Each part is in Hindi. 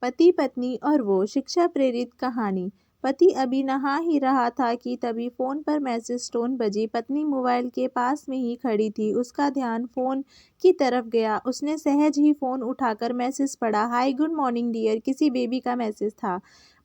पति पत्नी और वो शिक्षा प्रेरित कहानी। पति अभी नहा ही रहा था कि तभी फोन पर मैसेज टोन बजी। पत्नी मोबाइल के पास में ही खड़ी थी। उसका ध्यान फोन की तरफ गया। उसने सहज ही फोन उठाकर मैसेज पढ़ा। हाय गुड मॉर्निंग डियर, किसी बेबी का मैसेज था।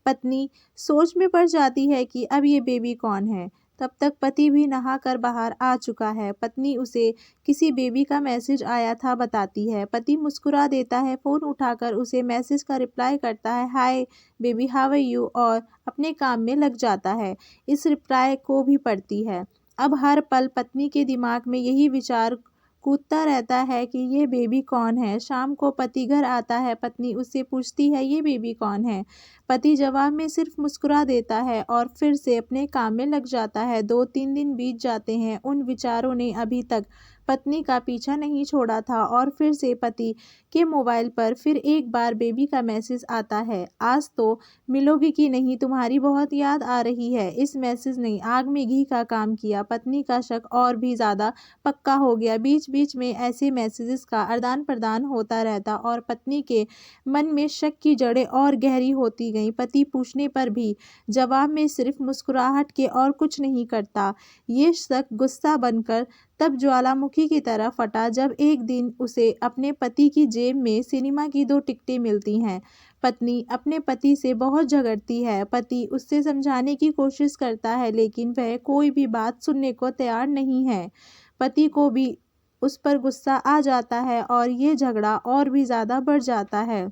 पत्नी सोच में पड़ जाती है कि अब ये बेबी कौन है। तब तक पति भी नहा कर बाहर आ चुका है। पत्नी उसे किसी बेबी का मैसेज आया था बताती है। पति मुस्कुरा देता है, फ़ोन उठाकर उसे मैसेज का रिप्लाई करता है, hi baby how are you, और अपने काम में लग जाता है। इस रिप्लाई को भी पढ़ती है। अब हर पल पत्नी के दिमाग में यही विचार कूदता रहता है कि ये बेबी कौन है। शाम को पति घर आता है। पत्नी उससे पूछती है, ये बेबी कौन है। पति जवाब में सिर्फ मुस्कुरा देता है और फिर से अपने काम में लग जाता है। 2-3 दिन बीत जाते हैं। उन विचारों ने अभी तक पत्नी का पीछा नहीं छोड़ा था और फिर से पति के मोबाइल पर फिर एक बार बेबी का मैसेज आता है, आज तो मिलोगी कि नहीं, तुम्हारी बहुत याद आ रही है। इस मैसेज ने आग में घी का काम किया। पत्नी का शक और भी ज़्यादा पक्का हो गया। बीच बीच में ऐसे मैसेजेस का आदान प्रदान होता रहता और पत्नी के मन में शक की जड़ें और गहरी होती गईं। पति पूछने पर भी जवाब में सिर्फ मुस्कुराहट के और कुछ नहीं करता। ये शक गुस्सा बनकर तब ज्वालामुखी की तरह फटा जब एक दिन उसे अपने पति की जेब में सिनेमा की 2 टिकटें मिलती हैं। पत्नी अपने पति से बहुत झगड़ती है। पति उससे समझाने की कोशिश करता है लेकिन वह कोई भी बात सुनने को तैयार नहीं है। पति को भी उस पर गुस्सा आ जाता है और ये झगड़ा और भी ज़्यादा बढ़ जाता है।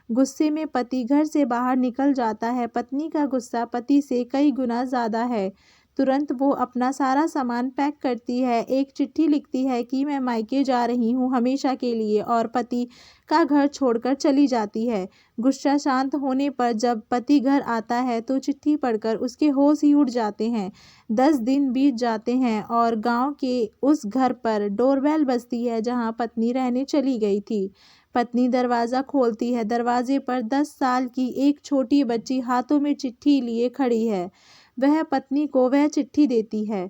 गुस्से में पति घर से बाहर निकल जाता है। पत्नी का गुस्सा पति से कई गुना ज़्यादा है। तुरंत वो अपना सारा सामान पैक करती है, एक चिट्ठी लिखती है कि मैं मायके जा रही हूँ हमेशा के लिए, और पति का घर छोड़कर चली जाती है। गुस्सा शांत होने पर जब पति घर आता है तो चिट्ठी पढ़कर उसके होश ही उड़ जाते हैं। 10 दिन बीत जाते हैं और गांव के उस घर पर डोरबेल बजती है जहां पत्नी रहने चली गई थी। पत्नी दरवाज़ा खोलती है। दरवाजे पर 10 साल की एक छोटी बच्ची हाथों में चिट्ठी लिए खड़ी है। वह पत्नी को वह चिट्ठी देती है।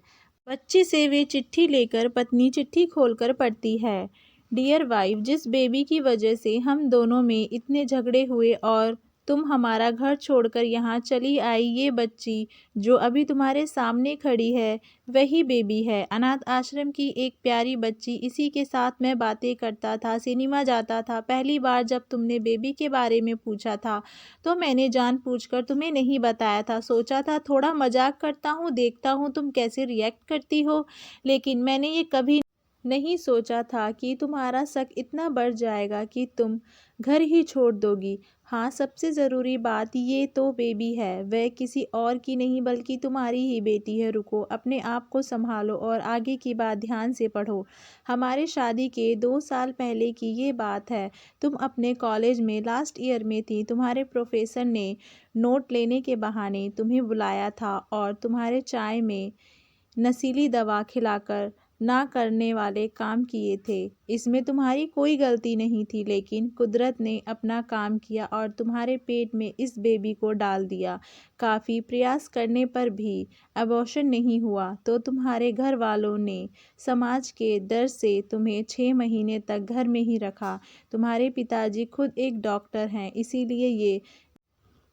बच्ची से वे चिट्ठी लेकर पत्नी चिट्ठी खोलकर पढ़ती है। डियर वाइफ, जिस बेबी की वजह से हम दोनों में इतने झगड़े हुए और तुम हमारा घर छोड़कर यहाँ चली आई, ये बच्ची जो अभी तुम्हारे सामने खड़ी है वही बेबी है। अनाथ आश्रम की एक प्यारी बच्ची। इसी के साथ मैं बातें करता था, सिनेमा जाता था। पहली बार जब तुमने बेबी के बारे में पूछा था तो मैंने जानबूझकर तुम्हें नहीं बताया था। सोचा था थोड़ा मजाक करता हूँ, देखता हूँ तुम कैसे रिएक्ट करती हो। लेकिन मैंने ये कभी नहीं सोचा था कि तुम्हारा शक इतना बढ़ जाएगा कि तुम घर ही छोड़ दोगी। हाँ, सबसे ज़रूरी बात ये तो बेबी है, वह किसी और की नहीं बल्कि तुम्हारी ही बेटी है। रुको, अपने आप को संभालो और आगे की बात ध्यान से पढ़ो। हमारे शादी के 2 साल पहले की ये बात है। तुम अपने कॉलेज में लास्ट ईयर में थी। तुम्हारे प्रोफेसर ने नोट लेने के बहाने तुम्हें बुलाया था और तुम्हारे चाय में नशीली दवा खिलाकर ना करने वाले काम किए थे। इसमें तुम्हारी कोई गलती नहीं थी, लेकिन कुदरत ने अपना काम किया और तुम्हारे पेट में इस बेबी को डाल दिया। काफ़ी प्रयास करने पर भी अबॉर्शन नहीं हुआ तो तुम्हारे घर वालों ने समाज के डर से तुम्हें 6 महीने तक घर में ही रखा। तुम्हारे पिताजी खुद एक डॉक्टर हैं, इसीलिए ये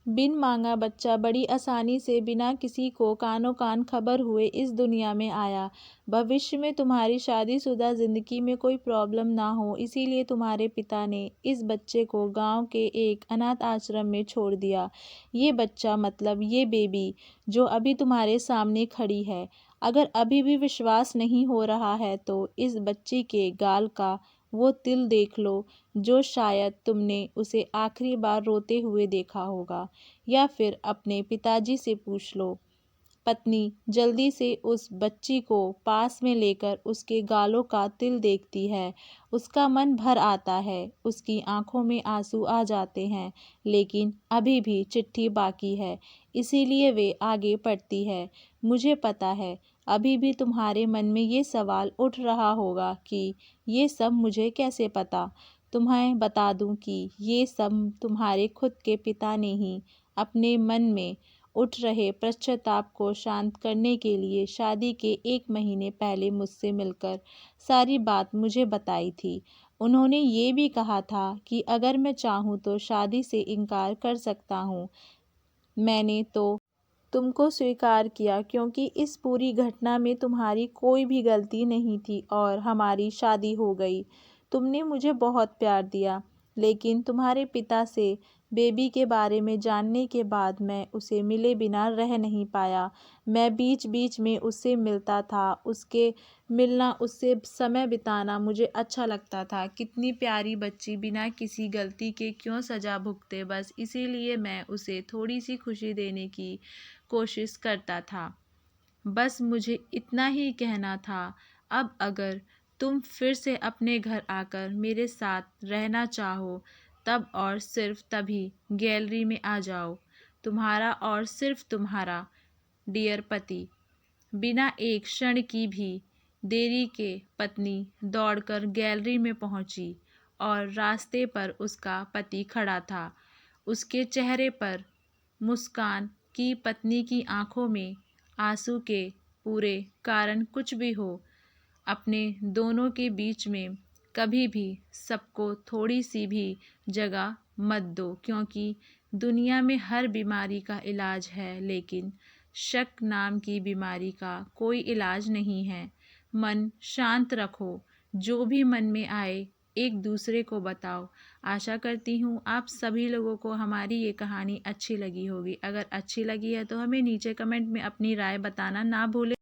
बिन मांगा बच्चा बड़ी आसानी से बिना किसी को कानो कान खबर हुए इस दुनिया में आया। भविष्य में तुम्हारी शादीशुदा ज़िंदगी में कोई प्रॉब्लम ना हो, इसीलिए तुम्हारे पिता ने इस बच्चे को गांव के एक अनाथ आश्रम में छोड़ दिया। ये बच्चा मतलब ये बेबी जो अभी तुम्हारे सामने खड़ी है। अगर अभी भी विश्वास नहीं हो रहा है तो इस बच्ची के गाल का वो तिल देख लो जो शायद तुमने उसे आखिरी बार रोते हुए देखा होगा, या फिर अपने पिताजी से पूछ लो। पत्नी जल्दी से उस बच्ची को पास में लेकर उसके गालों का तिल देखती है। उसका मन भर आता है, उसकी आंखों में आंसू आ जाते हैं, लेकिन अभी भी चिट्ठी बाकी है, इसीलिए वे आगे पढ़ती है। मुझे पता है अभी भी तुम्हारे मन में ये सवाल उठ रहा होगा कि ये सब मुझे कैसे पता। तुम्हें बता दूं कि ये सब तुम्हारे खुद के पिता ने ही अपने मन में उठ रहे पश्चाताप को शांत करने के लिए शादी के 1 महीने पहले मुझसे मिलकर सारी बात मुझे बताई थी। उन्होंने ये भी कहा था कि अगर मैं चाहूँ तो शादी से इनकार कर सकता हूँ। मैंने तो तुमको स्वीकार किया क्योंकि इस पूरी घटना में तुम्हारी कोई भी गलती नहीं थी और हमारी शादी हो गई। तुमने मुझे बहुत प्यार दिया, लेकिन तुम्हारे पिता से बेबी के बारे में जानने के बाद मैं उसे मिले बिना रह नहीं पाया। मैं बीच बीच में उससे मिलता था, उसके मिलना, उससे समय बिताना मुझे अच्छा लगता था। कितनी प्यारी बच्ची बिना किसी गलती के क्यों सज़ा भुगते, बस इसीलिए मैं उसे थोड़ी सी खुशी देने की कोशिश करता था। बस मुझे इतना ही कहना था। अब अगर तुम फिर से अपने घर आकर मेरे साथ रहना चाहो, तब और सिर्फ तभी गैलरी में आ जाओ। तुम्हारा और सिर्फ तुम्हारा डियर पति। बिना एक क्षण की भी देरी के पत्नी दौड़कर गैलरी में पहुंची और रास्ते पर उसका पति खड़ा था। उसके चेहरे पर मुस्कान की, पत्नी की आंखों में आंसू के। पूरे कारण कुछ भी हो, अपने दोनों के बीच में कभी भी सबको थोड़ी सी भी जगह मत दो, क्योंकि दुनिया में हर बीमारी का इलाज है, लेकिन शक नाम की बीमारी का कोई इलाज नहीं है। मन शांत रखो, जो भी मन में आए एक दूसरे को बताओ। आशा करती हूँ आप सभी लोगों को हमारी ये कहानी अच्छी लगी होगी। अगर अच्छी लगी है तो हमें नीचे कमेंट में अपनी राय बताना ना भूलें।